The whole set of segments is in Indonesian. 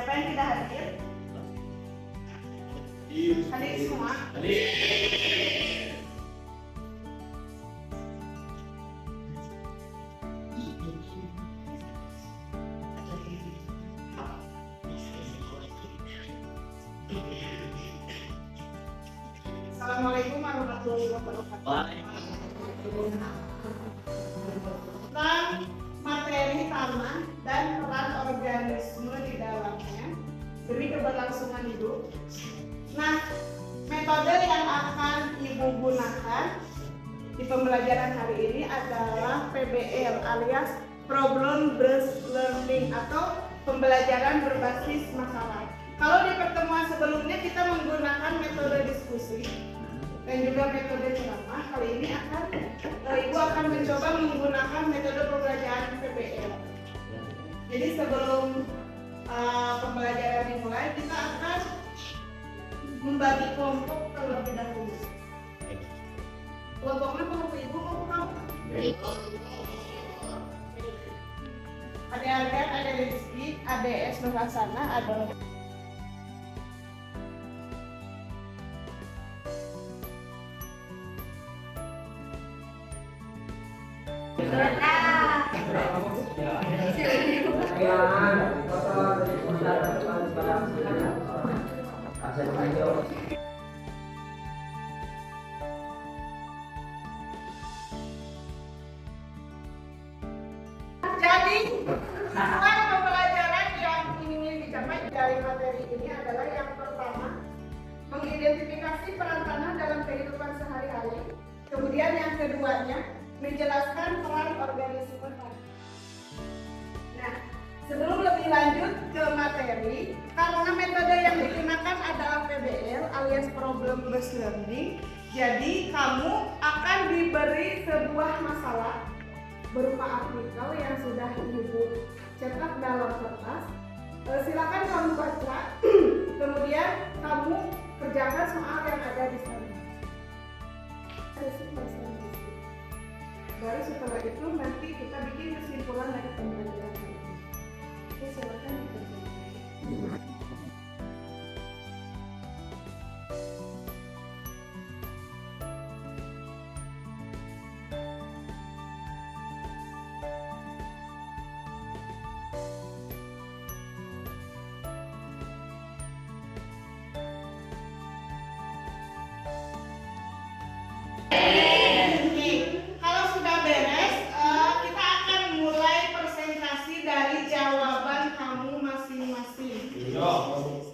Siapa yang tidak hadir? Hadir semua. Assalamualaikum warahmatullahi wabarakatuh. Tentang materi tanah dan peran organisme di dalamnya demi keberlangsungan hidup. Nah, metode yang akan Ibu gunakan di pembelajaran hari ini adalah PBL alias Problem Based Learning atau pembelajaran berbasis masalah. Kalau di pertemuan sebelumnya kita menggunakan metode diskusi dan juga metode ceramah, kali ini Ibu akan mencoba menggunakan metode pembelajaran PBL. Jadi sebelum pembelajaran dimulai, kita akan membagi kelompok terlebih dahulu. Kelompoknya kelompok Ibu, kelompok kamu? Ada ada Rizky, ADS Nurhasana, ada Jadi, tujuan pembelajaran yang ingin dicapai dari materi ini adalah yang pertama, mengidentifikasi peran tanah dalam kehidupan sehari-hari. Kemudian yang keduanya, menjelaskan peran organisme tanah. Nah, sebelum lebih lanjut ke materi, karena metode yang digunakan adalah PBL alias Problem Based Learning, jadi kamu akan diberi sebuah masalah berupa artikel yang sudah Ibu cetak dalam kertas. Silakan kamu baca, kemudian kamu kerjakan soal yang ada di sana. Baru setelah itu nanti kita bikin kesimpulan dari pembelajaran ini. Oke, silakan dikerjakan.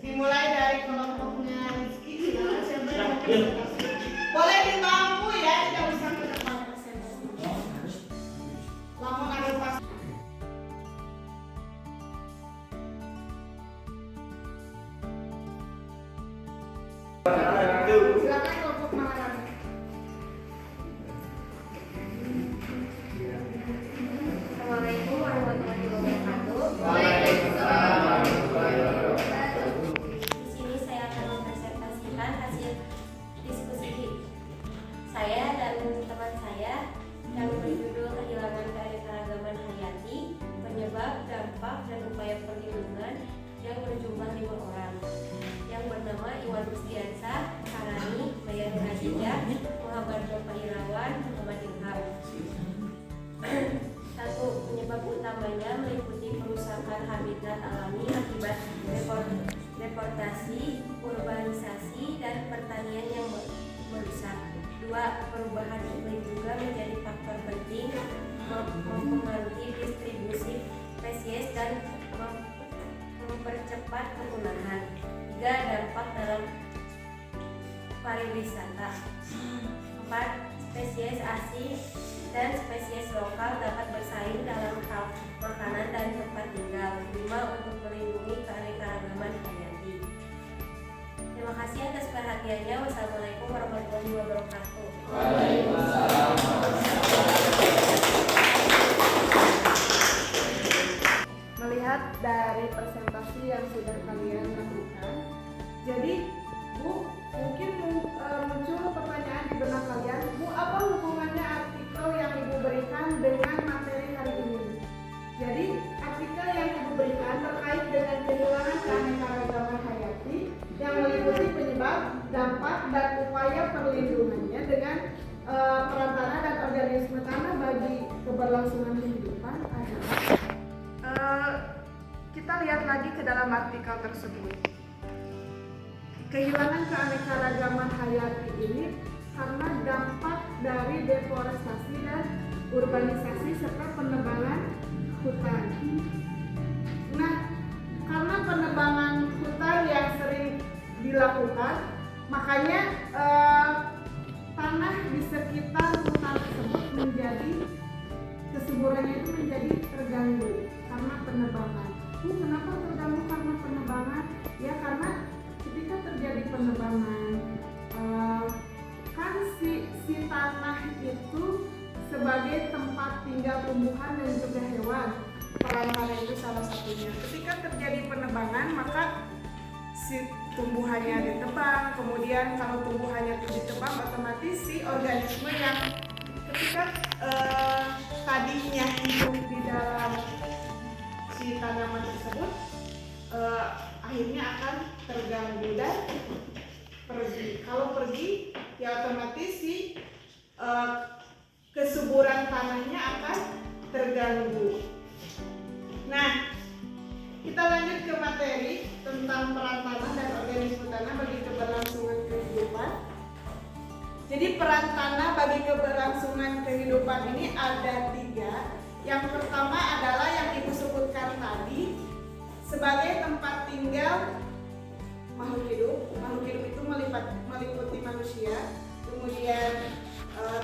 Dimulai dari kelompoknya Rizky, siapa yang mau presentasi? Boleh di bangku ya, tidak usah ke depan presentasi. Lamun ada pas. Silakan kelompok Maharani. Assalamualaikum warahmatullahi wabarakatuh. Saya dan teman saya yang berjudul Kehilangan Keanekaragaman Hayati, Penyebab, Dampak, dan Upaya Perlindungan yang berjumlah 5 orang, yang bernama Iwan Rusdiansah, Karani, Maya Nur Adijah, Muhammad Bapak Irawan, Muhammad Ilham. 1. Penyebab utamanya meliputi perusakan habitat alami akibat deforestasi, urbanisasi, dan pertanian yang merusak. 2. Perubahan iklim juga menjadi faktor penting mempengaruhi distribusi spesies dan mempercepat kepunahan. 3. Dampak dalam pariwisata. 4. Spesies asing dan spesies lokal dapat bersaing dalam hal makanan dan tempat tinggal. 5. Untuk melindungi keanekaragaman hayati. Terima kasih atas perhatiannya. Wassalamualaikum warahmatullahi wabarakatuh. Waalaikumsalam. Melihat dari presentasi yang sudah kalian lakukan, jadi Bu, mungkin muncul pertanyaan di benak kalian, Bu, apa hubungannya artikel yang Ibu berikan dengan materi hari ini? Jadi artikel yang Ibu berikan terkait dengan kehilangan keanekaragaman lihat lagi ke dalam artikel tersebut. Kehilangan keanekaragaman hayati ini karena dampak dari deforestasi dan urbanisasi serta penebangan hutan. Nah, karena penebangan hutan yang sering dilakukan, makanya tanah di sekitar hutan tersebut menjadi kesuburannya itu menjadi terganggu karena penebangan. Kenapa terganggu karena penebangan? Ya karena ketika terjadi penebangan, kan si tanah itu sebagai tempat tinggal tumbuhan dan juga hewan. Peran tanah itu salah satunya. Ketika terjadi penebangan, maka si tumbuhannya ditebang. Kemudian kalau tumbuhannya itu ditebang, otomatis si organisme yang ketika tadinya hidup di dalam si tanaman tersebut akhirnya akan terganggu dan pergi. Kalau pergi, ya otomatis si kesuburan tanahnya akan terganggu. Nah, kita lanjut ke materi tentang peran tanah dan organisme tanah bagi keberlangsungan kehidupan. Jadi peran tanah bagi keberlangsungan kehidupan ini ada 3. Yang pertama adalah yang Ibu sebutkan tadi, sebagai tempat tinggal makhluk hidup. Makhluk hidup itu meliputi manusia, kemudian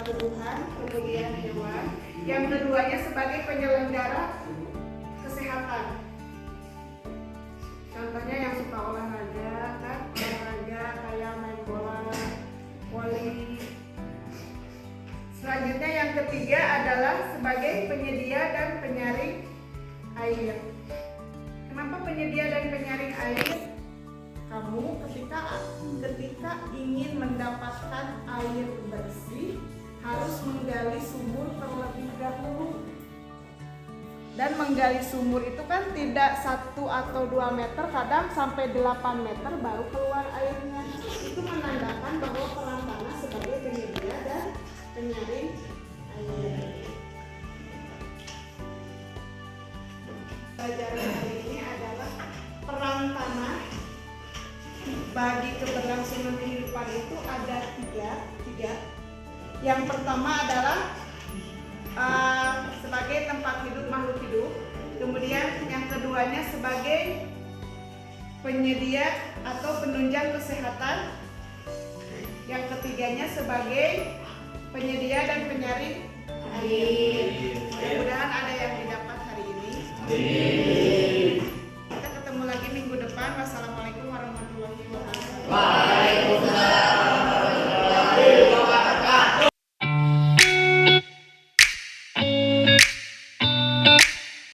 tumbuhan, kemudian hewan. Yang keduanya sebagai penyelenggara kesehatan. Contohnya yang suka olahraga, kan? Olahraga kayak main bola, voli. Selanjutnya yang ketiga adalah sebagai penyedia dan penyaring air. Kenapa penyedia dan penyaring air? Kamu ketika ingin mendapatkan air bersih harus menggali sumur terlebih dahulu. Dan menggali sumur itu kan tidak 1 atau 2 meter, kadang sampai 8 meter baru keluar airnya. Itu menandakan bahwa peran tanah sebagai penyedia dan penyaring air. Pelajaran hari ini adalah peran tanah bagi keberlangsungan kehidupan itu ada tiga. Yang pertama adalah sebagai tempat hidup makhluk hidup. Kemudian yang keduanya sebagai penyedia atau penunjang kesehatan. Yang ketiganya sebagai penyedia dan penyaring air. Mudah-mudahan ada yang didapat hari ini.